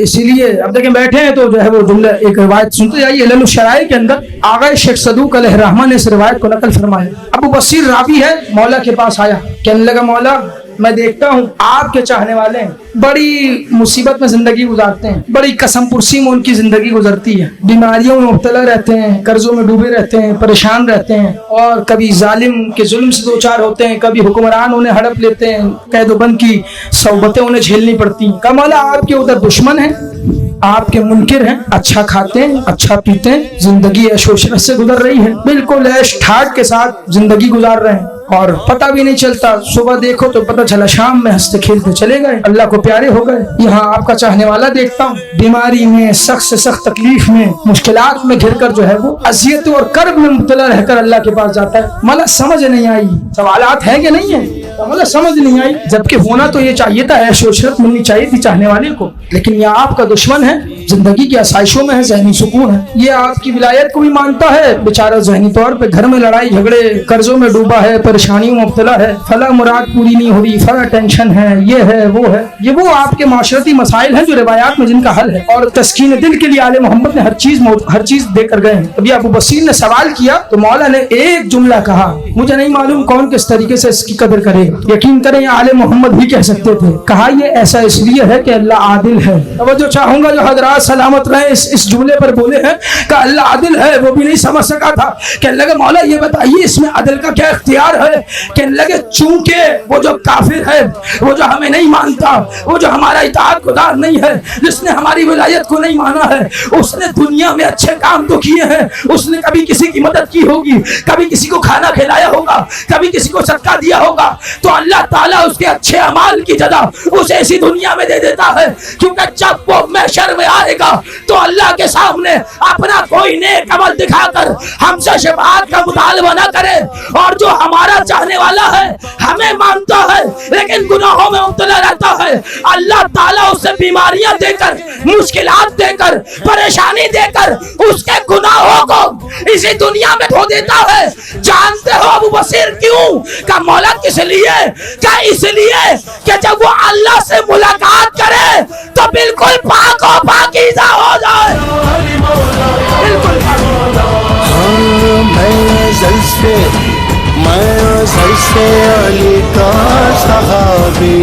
اسی لیے اب دیکھیں بیٹھے ہیں تو جو ہے وہ جملہ ایک روایت سنتے جائیے. علل الشرائع کے اندر آغا شیخ صدوق علیہ الرحمہ نے اس روایت کو نقل فرمایا. ابو بصیر راوی ہے, مولا کے پاس آیا, کہنے لگا مولا میں دیکھتا ہوں آپ کے چاہنے والے ہیں, بڑی مصیبت میں زندگی گزارتے ہیں, بڑی قسم پرسی میں ان کی زندگی گزرتی ہے, بیماریوں میں مبتلا رہتے ہیں, قرضوں میں ڈوبے رہتے ہیں, پریشان رہتے ہیں, اور کبھی ظالم کے ظلم سے دوچار ہوتے ہیں, کبھی حکمران انہیں ہڑپ لیتے ہیں, قید و بند کی صحبتیں انہیں جھیلنی پڑتی ہیں. کہا مولا آپ کے ادھر دشمن ہیں, آپ کے منکر ہیں, اچھا کھاتے ہیں, اچھا پیتے ہیں, زندگی عیش و عشرت سے گزر رہی ہے, بالکل عیش ٹھاٹ کے ساتھ زندگی گزار رہے ہیں, اور پتہ بھی نہیں چلتا, صبح دیکھو تو پتہ چلا شام میں ہنستے کھیلتے چلے گئے, اللہ کو پیارے ہو گئے. یہاں آپ کا چاہنے والا دیکھتا ہوں بیماری میں, سخت سے سخت تکلیف میں, مشکلات میں گھر کر جو ہے وہ اذیت اور کرب میں مبتلا رہ کر اللہ کے پاس جاتا ہے. مطلب سمجھ نہیں آئی, سوالات ہیں کہ نہیں ہیں, مطلب سمجھ نہیں آئی, جبکہ ہونا تو یہ چاہیے تھا, عیش و عشرت ملنی چاہیے تھی چاہنے والے کو, لیکن یہ آپ کا دشمن ہے, زندگی کی آسائشوں میں ہے, ذہنی سکون ہے, یہ آپ کی ولایت کو بھی مانتا ہے, بیچارہ ذہنی طور پہ گھر میں لڑائی جھگڑے قرضوں میں ڈوبا ہے, پریشانیوں میں مبتلا ہے, فلاں مراد پوری نہیں ہو رہی, فلاں ٹینشن ہے, یہ ہے وہ ہے. یہ وہ آپ کے معاشرتی مسائل ہیں جو روایات میں جن کا حل ہے, اور تسکین دل کے لیے آل محمد نے ہر چیز دے کر گئے ہیں. ابھی ابو بصیر نے سوال کیا تو مولا نے ایک جملہ کہا, مجھے نہیں معلوم کون کس طریقے سے اس کی قدر کرے, یقین کریں آل محمد بھی کہہ سکتے تھے. کہا یہ ایسا اس لیے ہے کہ اللہ عادل ہے. توجہ چاہوں گا جو حضرات سلامت رہے اس جملے پر بولے ہیں کہ اللہ عادل ہے, وہ بھی نہیں سمجھ سکا تھا. کہنے لگے مولا یہ بتائیے اس میں عدل کا کیا اختیار ہے. کہنے لگے چونکہ وہ جو کافر ہے, وہ جو ہمیں نہیں مانتا, وہ جو ہمارا اطاعت گزار نہیں ہے, جس نے ہماری ولایت کو نہیں مانا ہے, اس نے دنیا میں اچھے کام تو کیے ہیں, اس نے کبھی کسی کی مدد کی ہوگی, کبھی کسی کو کھانا کھلایا ہوگا, کبھی کسی کو صدقہ دیا ہوگا, تو اللہ تعالیٰ اس کے اچھے اعمال کی جزا اسے اسی دنیا میں دے دیتا ہے. کیونکہ جب وہ محشر میں آئے گا تو اللہ کے سامنے اپنا کوئی نیک عمل دکھا کر ہم سے شفاعت کا مطالبہ نہ کرے, اور جو ہمارا چاہنے والا ہے, ہمیں مانتا ہے لیکن گناہوں میں مبتلا رہتا ہے, اللہ تعالیٰ اسے بیماریاں دے کر, مشکلات دے کر, پریشانی دے کر اس کے گناہوں کو اسی دنیا میں دھو دیتا ہے. جانتے ہو ابو بصیر کیوں؟ کہ مولا کس لیے؟ کہ اس لیے کہ جب وہ اللہ سے ملاقات کرے تو بالکل پاک و پاکیزہ ہو جائے. بالکل میں ازل سے علی کا صحابی